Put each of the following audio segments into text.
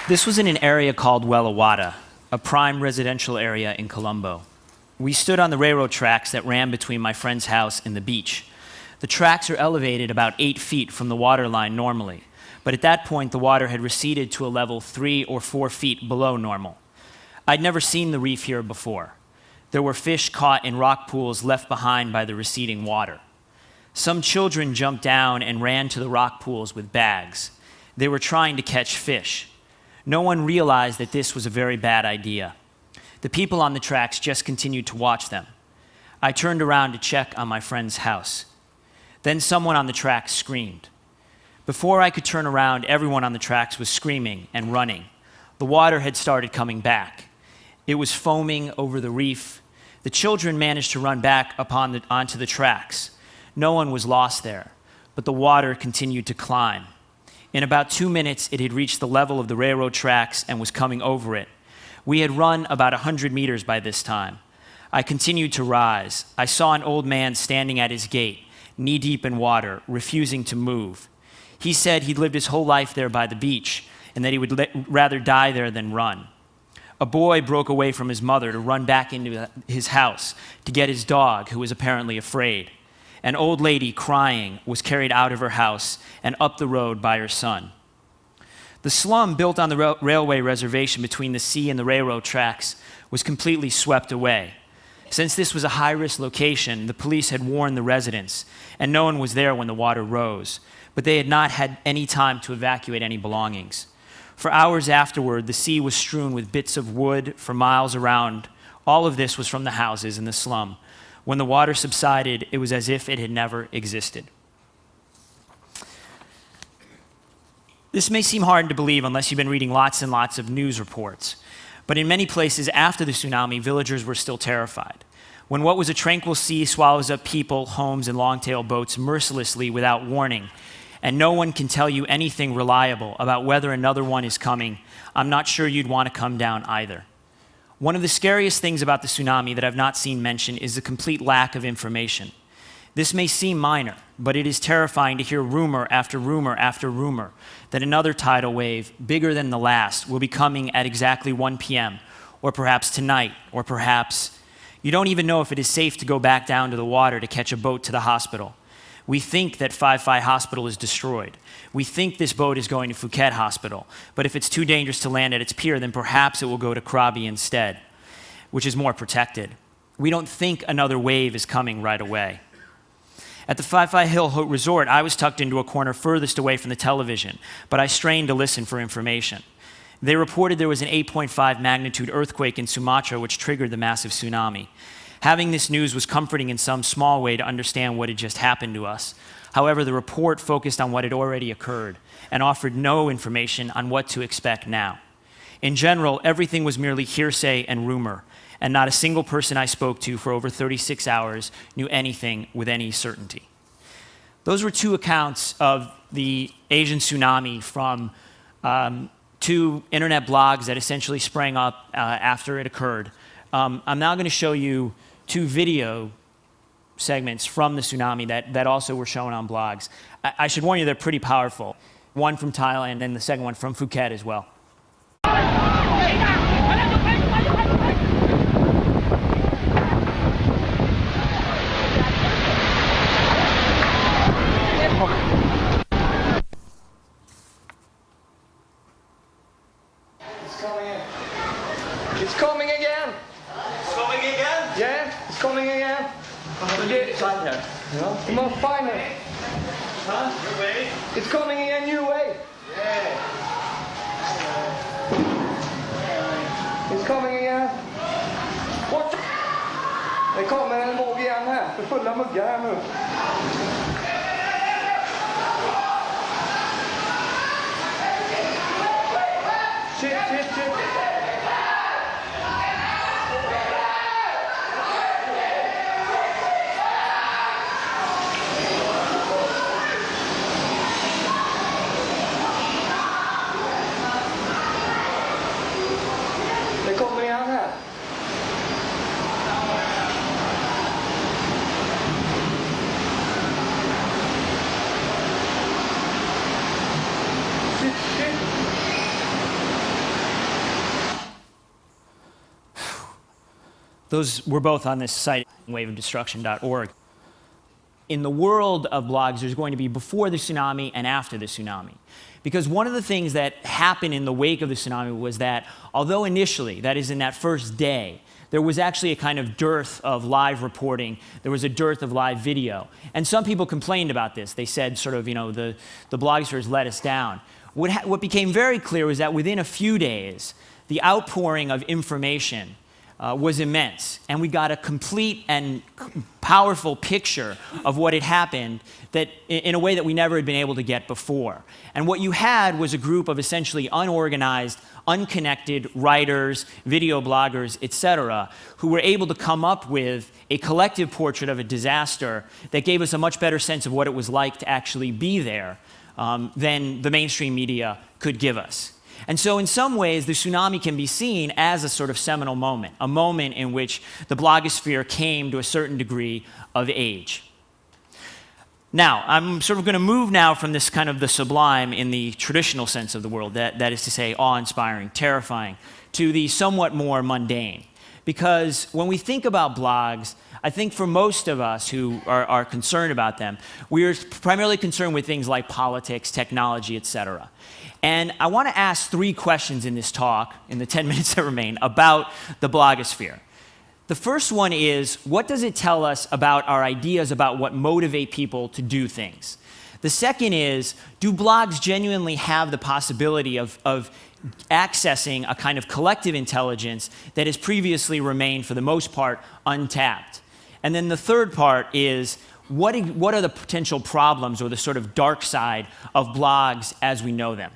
This was in an area called Wellawada, a prime residential area in Colombo. We stood on the railroad tracks that ran between my friend's house and the beach. The tracks are elevated about 8 feet from the water line normally, but at that point the water had receded to a level 3 or 4 feet below normal. I'd never seen the reef here before. There were fish caught in rock pools left behind by the receding water. Some children jumped down and ran to the rock pools with bags. They were trying to catch fish. No one realized that this was a very bad idea. The people on the tracks just continued to watch them. I turned around to check on my friend's house. Then someone on the tracks screamed. Before I could turn around, everyone on the tracks was screaming and running. The water had started coming back. It was foaming over the reef. The children managed to run back onto the tracks. No one was lost there, but the water continued to climb. In about 2 minutes, it had reached the level of the railroad tracks and was coming over it. We had run about 100 meters by this time. I continued to rise. I saw an old man standing at his gate, knee-deep in water, refusing to move. He said he'd lived his whole life there by the beach and that he would rather die there than run. A boy broke away from his mother to run back into his house to get his dog, who was apparently afraid. An old lady, crying, was carried out of her house and up the road by her son. The slum built on the railway reservation between the sea and the railroad tracks was completely swept away. Since this was a high-risk location, the police had warned the residents, and no one was there when the water rose, but they had not had any time to evacuate any belongings. For hours afterward, the sea was strewn with bits of wood for miles around. All of this was from the houses in the slum. When the water subsided, it was as if it had never existed. This may seem hard to believe unless you've been reading lots and lots of news reports. But in many places after the tsunami, villagers were still terrified. When what was a tranquil sea swallows up people, homes, and long-tail boats mercilessly without warning, and no one can tell you anything reliable about whether another one is coming, I'm not sure you'd want to come down either. One of the scariest things about the tsunami that I've not seen mentioned is the complete lack of information. This may seem minor, but it is terrifying to hear rumor after rumor after rumor that another tidal wave, bigger than the last, will be coming at exactly 1 p.m., or perhaps tonight, or perhaps... You don't even know if it is safe to go back down to the water to catch a boat to the hospital. We think that Phi Hospital is destroyed. We think this boat is going to Phuket Hospital, but if it's too dangerous to land at its pier, then perhaps it will go to Krabi instead, which is more protected. We don't think another wave is coming right away. At the Phi Hill Resort, I was tucked into a corner furthest away from the television, but I strained to listen for information. They reported there was an 8.5 magnitude earthquake in Sumatra which triggered the massive tsunami. Having this news was comforting in some small way to understand what had just happened to us. However, the report focused on what had already occurred and offered no information on what to expect now. In general, everything was merely hearsay and rumor, and not a single person I spoke to for over 36 hours knew anything with any certainty. Those were 2 accounts of the Asian tsunami from 2 internet blogs that essentially sprang up after it occurred. I'm now going to show you 2 video segments from the tsunami that also were shown on blogs. I should warn you, they're pretty powerful. One from Thailand and the second one from Phuket as well. It's coming again. It's coming again? Yeah, it's coming again. You must find it. Huh? New way? It's coming in a new way. Yeah. It's coming again. What? Det kommer en våg igen här. För fulla muggar här nu. Shit. Those were both on this site, waveofdestruction.org. In the world of blogs, there's going to be before the tsunami and after the tsunami. Because one of the things that happened in the wake of the tsunami was that, although initially, that is in that first day, there was actually a kind of dearth of live reporting, there was a dearth of live video. And some people complained about this. They said sort of, the blogosphere has let us down. What became very clear was that within a few days, the outpouring of information was immense, and we got a complete and powerful picture of what had happened that in a way that we never had been able to get before. And what you had was a group of essentially unorganized, unconnected writers, video bloggers, etc., who were able to come up with a collective portrait of a disaster that gave us a much better sense of what it was like to actually be there than the mainstream media could give us. And so in some ways, the tsunami can be seen as a sort of seminal moment, a moment in which the blogosphere came to a certain degree of age. Now, I'm sort of going to move now from this kind of the sublime in the traditional sense of the word, that is to say awe-inspiring, terrifying, to the somewhat more mundane. Because when we think about blogs, I think for most of us who are concerned about them, we are primarily concerned with things like politics, technology, etc. And I want to ask 3 questions in this talk, in the 10 minutes that remain, about the blogosphere. The first one is, what does it tell us about our ideas about what motivate people to do things? The second is, do blogs genuinely have the possibility of accessing a kind of collective intelligence that has previously remained, for the most part, untapped? And then the third part is, what are the potential problems or the sort of dark side of blogs as we know them?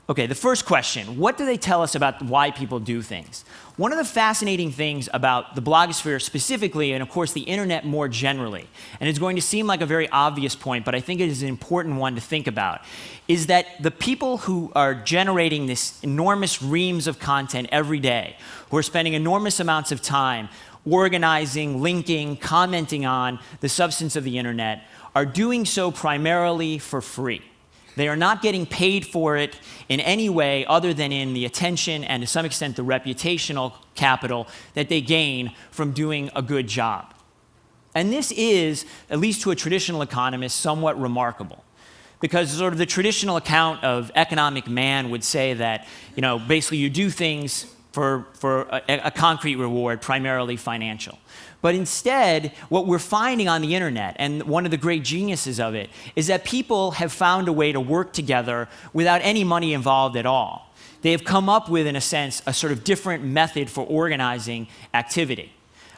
Okay, the first question, what do they tell us about why people do things? One of the fascinating things about the blogosphere specifically, and of course the internet more generally, and it's going to seem like a very obvious point, but I think it is an important one to think about, is that the people who are generating this enormous reams of content every day, who are spending enormous amounts of time organizing, linking, commenting on the substance of the internet, are doing so primarily for free. They are not getting paid for it in any way other than in the attention and to some extent the reputational capital that they gain from doing a good job. And this is, at least to a traditional economist, somewhat remarkable. Because sort of the traditional account of economic man would say that, basically you do things for a concrete reward, primarily financial. But instead, what we're finding on the internet, and one of the great geniuses of it, is that people have found a way to work together without any money involved at all. They have come up with, in a sense, a sort of different method for organizing activity.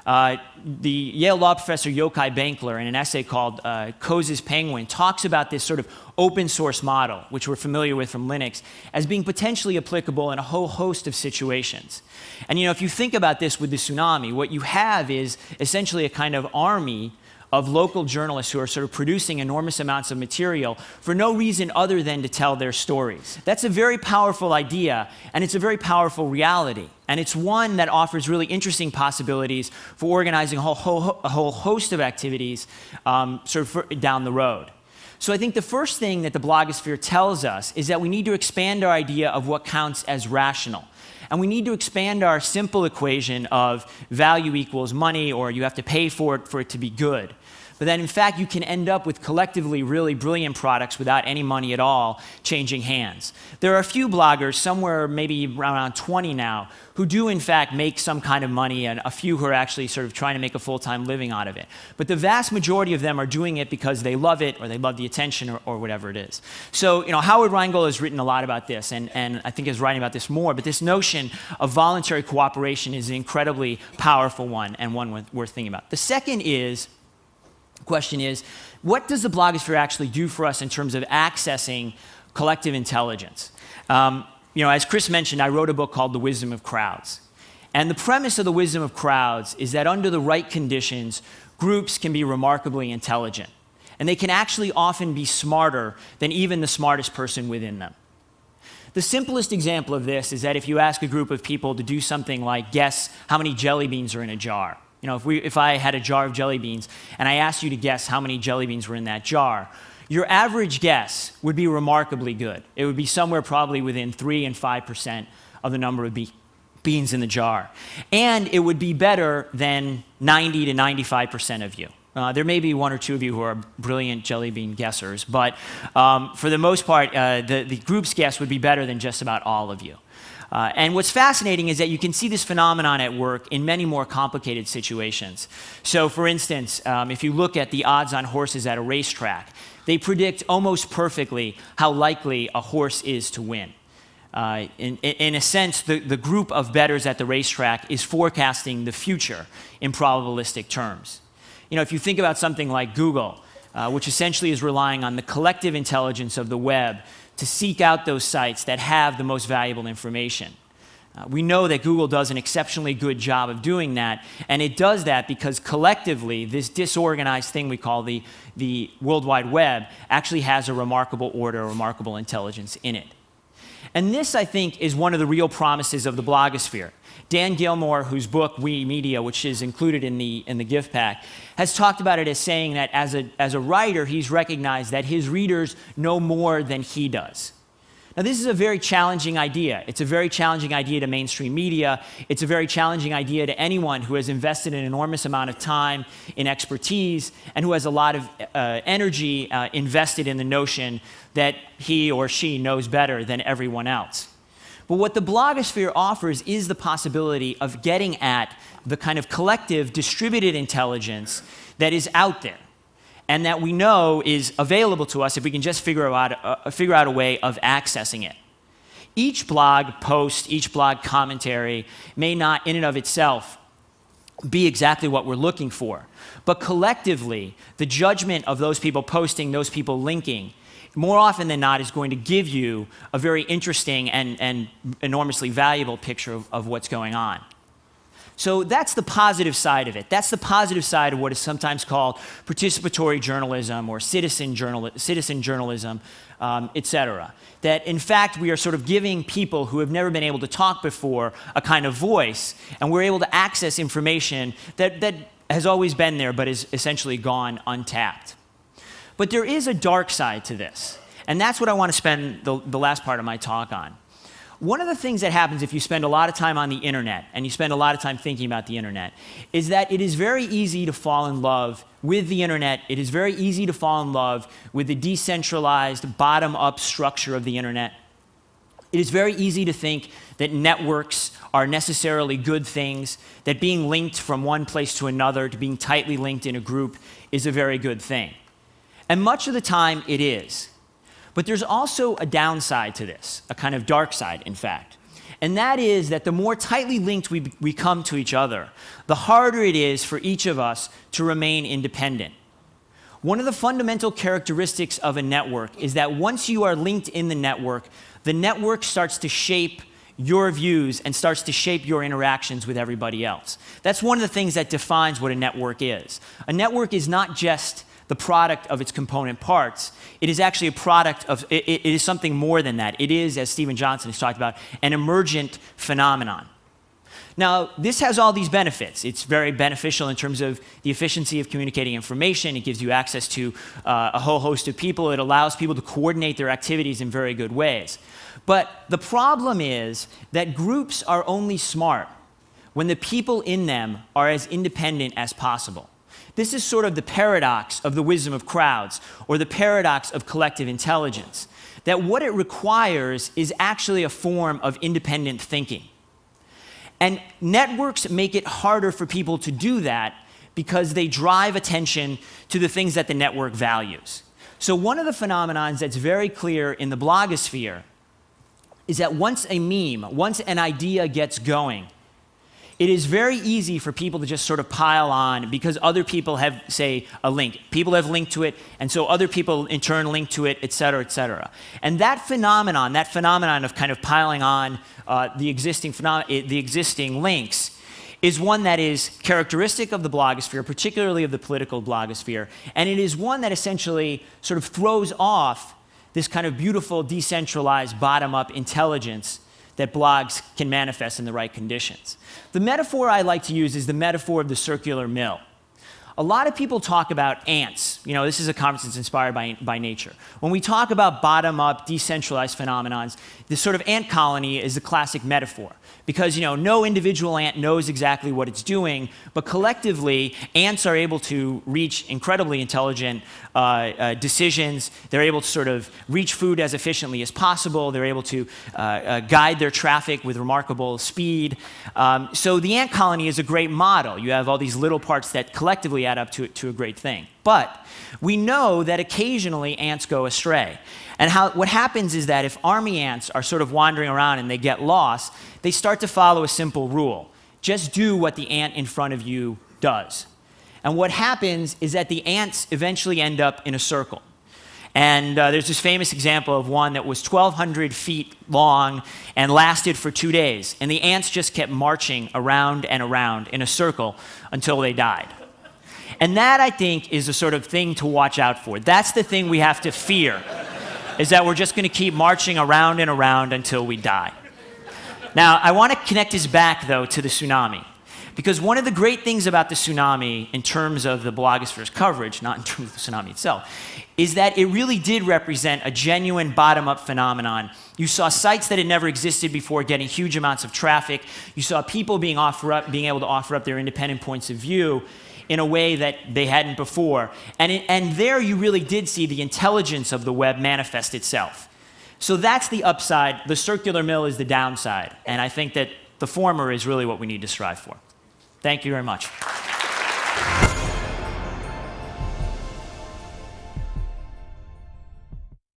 The Yale law professor Yochai Benkler, in an essay called Coze's Penguin, talks about this sort of open source model, which we're familiar with from Linux, as being potentially applicable in a whole host of situations. And if you think about this with the tsunami, what you have is essentially a kind of army of local journalists who are sort of producing enormous amounts of material for no reason other than to tell their stories. That's a very powerful idea, and it's a very powerful reality. And it's one that offers really interesting possibilities for organizing a whole host of activities down the road. So I think the first thing that the blogosphere tells us is that we need to expand our idea of what counts as rational. And we need to expand our simple equation of value equals money, or you have to pay for it to be good. But then, in fact, you can end up with collectively really brilliant products without any money at all changing hands. There are a few bloggers, somewhere maybe around 20 now, who do, in fact, make some kind of money, and a few who are actually sort of trying to make a full-time living out of it. But the vast majority of them are doing it because they love it, or they love the attention, or whatever it is. So, Howard Rheingold has written a lot about this, and I think is writing about this more, but this notion of voluntary cooperation is an incredibly powerful one, and one worth thinking about. The second question is, what does the blogosphere actually do for us in terms of accessing collective intelligence? As Chris mentioned, I wrote a book called The Wisdom of Crowds. And the premise of The Wisdom of Crowds is that under the right conditions, groups can be remarkably intelligent. And they can actually often be smarter than even the smartest person within them. The simplest example of this is that if you ask a group of people to do something like guess how many jelly beans are in a jar. If I had a jar of jelly beans and I asked you to guess how many jelly beans were in that jar, your average guess would be remarkably good. It would be somewhere probably within 3 and 5% of the number of beans in the jar. And it would be better than 90 to 95% of you. There may be one or two of you who are brilliant jelly bean guessers, but for the most part, the group's guess would be better than just about all of you. And what's fascinating is that you can see this phenomenon at work in many more complicated situations. So for instance, if you look at the odds on horses at a racetrack, they predict almost perfectly how likely a horse is to win. In a sense, the group of bettors at the racetrack is forecasting the future in probabilistic terms. You know, if you think about something like Google, which essentially is relying on the collective intelligence of the web to seek out those sites that have the most valuable information. We know that Google does an exceptionally good job of doing that, and it does that because collectively, this disorganized thing we call the World Wide Web actually has a remarkable order, a remarkable intelligence in it. And this, I think, is one of the real promises of the blogosphere. Dan Gilmore, whose book, We Media, which is included in the gift pack, has talked about it as saying that as a writer, he's recognized that his readers know more than he does. Now, this is a very challenging idea. It's a very challenging idea to mainstream media. It's a very challenging idea to anyone who has invested an enormous amount of time in expertise and who has a lot of energy invested in the notion that he or she knows better than everyone else. But what the blogosphere offers is the possibility of getting at the kind of collective distributed intelligence that is out there and that we know is available to us if we can just figure out a way of accessing it. Each blog post, each blog commentary may not in and of itself be exactly what we're looking for, but collectively, the judgment of those people posting, those people linking, more often than not is going to give you a very interesting and enormously valuable picture of what's going on. So that's the positive side of it. That's the positive side of what is sometimes called participatory journalism or citizen journalism, etc. That in fact we are sort of giving people who have never been able to talk before a kind of voice, and we're able to access information that has always been there but is essentially gone untapped. But there is a dark side to this, and that's what I want to spend the last part of my talk on. One of the things that happens if you spend a lot of time on the internet, and you spend a lot of time thinking about the internet, is that it is very easy to fall in love with the internet. It is very easy to fall in love with the decentralized, bottom-up structure of the internet. It is very easy to think that networks are necessarily good things, that being linked from one place to another, to being tightly linked in a group, is a very good thing. And much of the time, it is. But there's also a downside to this, a kind of dark side, in fact. And that is that the more tightly linked we come to each other, the harder it is for each of us to remain independent. One of the fundamental characteristics of a network is that once you are linked in the network starts to shape your views and starts to shape your interactions with everybody else. That's one of the things that defines what a network is. A network is not just the product of its component parts. It is actually a product of, it is something more than that. It is, as Stephen Johnson has talked about, an emergent phenomenon. Now, this has all these benefits. It's very beneficial in terms of the efficiency of communicating information. It gives you access to a whole host of people. It allows people to coordinate their activities in very good ways. But the problem is that groups are only smart when the people in them are as independent as possible. This is sort of the paradox of the wisdom of crowds, or the paradox of collective intelligence, that what it requires is actually a form of independent thinking. And networks make it harder for people to do that because they drive attention to the things that the network values. So one of the phenomena that's very clear in the blogosphere is that once a meme, once an idea gets going, it is very easy for people to just sort of pile on because other people have, say, a link. People have linked to it, and so other people in turn link to it, et cetera, et cetera. And that phenomenon of kind of piling on the existing links is one that is characteristic of the blogosphere, particularly of the political blogosphere, and it is one that essentially sort of throws off this kind of beautiful, decentralized, bottom-up intelligence that blogs can manifest in the right conditions. The metaphor I like to use is the metaphor of the circular mill. a lot of people talk about ants. You know, this is a conference that's inspired by nature. When we talk about bottom-up, decentralized phenomenons, this sort of ant colony is a classic metaphor. Because, you know, no individual ant knows exactly what it's doing, but collectively, ants are able to reach incredibly intelligent decisions. They're able to sort of reach food as efficiently as possible. They're able to guide their traffic with remarkable speed. So the ant colony is a great model. You have all these little parts that collectively add up to a great thing. But we know that occasionally ants go astray. And what happens is that if army ants are sort of wandering around and they get lost, they start to follow a simple rule. Just do what the ant in front of you does. And what happens is that the ants eventually end up in a circle. And there's this famous example of one that was 1,200 feet long and lasted for 2 days. And the ants just kept marching around and around in a circle until they died. And that, I think, is a sort of thing to watch out for. That's the thing we have to fear, is that we're just going to keep marching around and around until we die. Now, I want to connect this back, though, to the tsunami. Because one of the great things about the tsunami, in terms of the blogosphere's coverage, not in terms of the tsunami itself, is that it really did represent a genuine bottom-up phenomenon. You saw sites that had never existed before getting huge amounts of traffic. You saw people being able to offer up their independent points of view in a way that they hadn't before. And there you really did see the intelligence of the web manifest itself. So that's the upside. The circular mill is the downside. And I think that the former is really what we need to strive for. Thank you very much.